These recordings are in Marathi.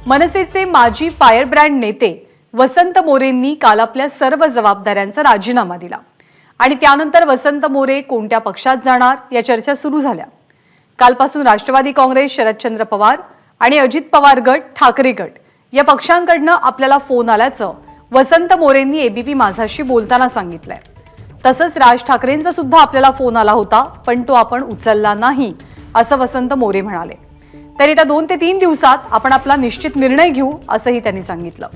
मनसेचे माजी फायर ब्रँड नेते वसंत मोरेंनी काल आपल्या सर्व जबाबदाऱ्यांचा राजीनामा दिला आणि त्यानंतर वसंत मोरे कोणत्या पक्षात जाणार या चर्चा सुरू झाल्या। कालपासून राष्ट्रवादी काँग्रेस, शरदचंद्र पवार आणि अजित पवार गट, ठाकरे गट या पक्षांकडून आपल्याला फोन आल्याचं वसंत मोरेंनी एबीपी माझाशी बोलताना सांगितलंय। तसंच राज ठाकरेंचा सुद्धा आपल्याला फोन आला होता, पण तो आपण उचलला नाही असं वसंत मोरे म्हणाले। तर येत्या 2 ते 3 दिवसात आपण आपला निश्चित निर्णय घेऊ असंही त्यांनी सांगितलं।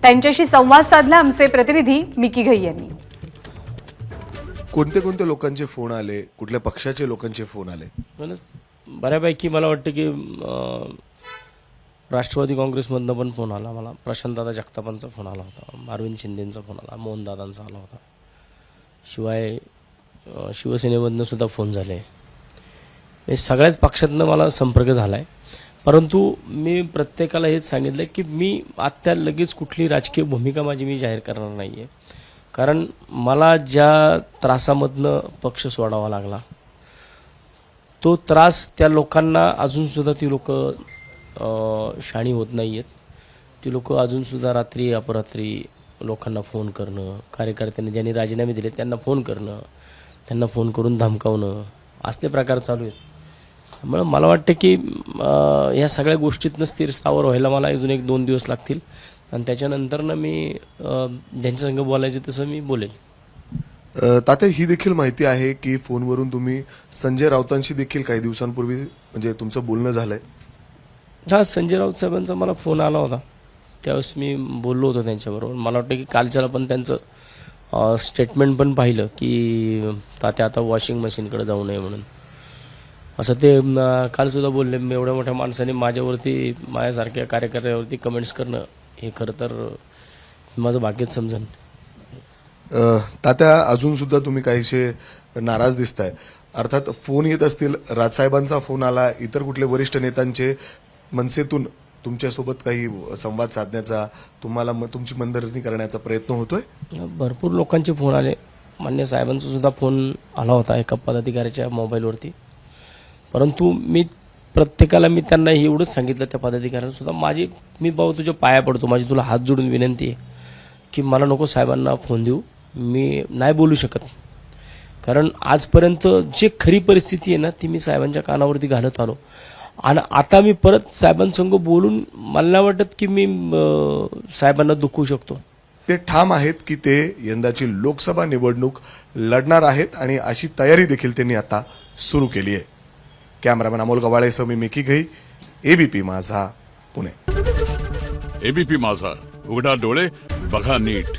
त्यांच्याशी संवाद साधला आमचे प्रतिनिधी मिकी घई यांनी। कोणते लोकांचे फोन आले, कुठल्या पक्षाचे लोकांचे फोन आले? बऱ्यापैकी मला वाटतं की राष्ट्रवादी काँग्रेसमधनं पण फोन आला मला, प्रशांतदादा जगतापांचा फोन आला होता, अरविंद शिंदेंचा फोन आला, मोहनदादांचा आला होता, शिवाय शिवसेनेमधनं सुद्धा फोन झाले। हे सगळ्याच पक्षातनं मला संपर्क झाला आहे, परंतु मी प्रत्येकाला हेच सांगितलं की मी आत्ता लगेच कुठली राजकीय भूमिका माझी मी जाहीर करणार नाही आहे, कारण मला ज्या त्रासामधनं पक्ष सोडावा लागला तो त्रास त्या लोकांना अजूनसुद्धा ती लोक शाणी होत नाही आहेत। ती लोक अजूनसुद्धा रात्री अपरात्री लोकांना फोन करणं, कार्यकर्त्यांनी ज्यांनी राजीनामे दिले त्यांना फोन करणं, त्यांना फोन करून धमकावणं असले प्रकार चालू आहेत। त्यामुळे मला वाटतं की ह्या सगळ्या गोष्टीतनं स्थिर स्थावर व्हायला मला अजून 1-2 दिवस लागतील आणि त्याच्यानंतरनं मी ज्यांच्या संग बोलायचे तसं मी बोलेल। तात्या, ही देखील माहिती आहे की फोनवरून तुम्ही संजय राऊतांशी देखील काही दिवसांपूर्वी म्हणजे तुमचं बोलणं झालंय? हां, संजय राऊत साहेबांचा मला फोन आला होता, त्यावेळेस मी बोललो होतो त्यांच्याबरोबर। मला वाटतं की कालच्याला पण त्यांचं स्टेटमेंट पण पाहिलं की तात्या आता वॉशिंग मशीनकडे जाऊ नये म्हणून, असं ते कालसुद्धा बोलले। एवढ्या मोठ्या माणसाने माझ्यावरती, माझ्यासारख्या कार्यकर्त्यावरती कमेंट्स करणं हे खरं तर माझं भाग्यच समजन। तात्या, अजून सुद्धा तुम्ही काहीशे नाराज दिसताय। अर्थात फोन येत असतील, राजसाहेबांचा फोन आला, इतर कुठले वरिष्ठ नेत्यांचे मनसेतून तुमच्यासोबत काही संवाद साधण्याचा, तुम्हाला तुमची मनधरणी करण्याचा प्रयत्न होतोय? भरपूर लोकांचे फोन आले, मान्य साहेबांचा सुद्धा फोन आला होता एका पदाधिकाऱ्याच्या मोबाईलवरती, परंतु मी प्रत्येकाला त्यांना एवढंच सांगितलं, त्या पदाधिकाऱ्यांना सुद्धा मी भाऊ तुझ्या पाया पडतो, माझी तुला हात जोडून विनंती आहे की मला नको साहेबांना फोन देऊ, मी नाही बोलू शकत, कारण आजपर्यंत जे खरी परिस्थिती आहे ना ती मी साहेबांच्या कानावरती घालत आलो आणि आता मी परत साहेबांसंग बोलून मला नाही वाटत की मी साहेबांना दुखवू शकतो। ते ठाम आहेत की ते यंदाची लोकसभा निवडणूक लढणार आहेत आणि अशी तयारी देखील त्यांनी आता सुरू केली आहे। कॅमेरामॅन अमोल गवाळेसह मी मिकी घई, एबीपी माझा, पुणे। एबीपी माझा, उघडा डोळे बघा नीट।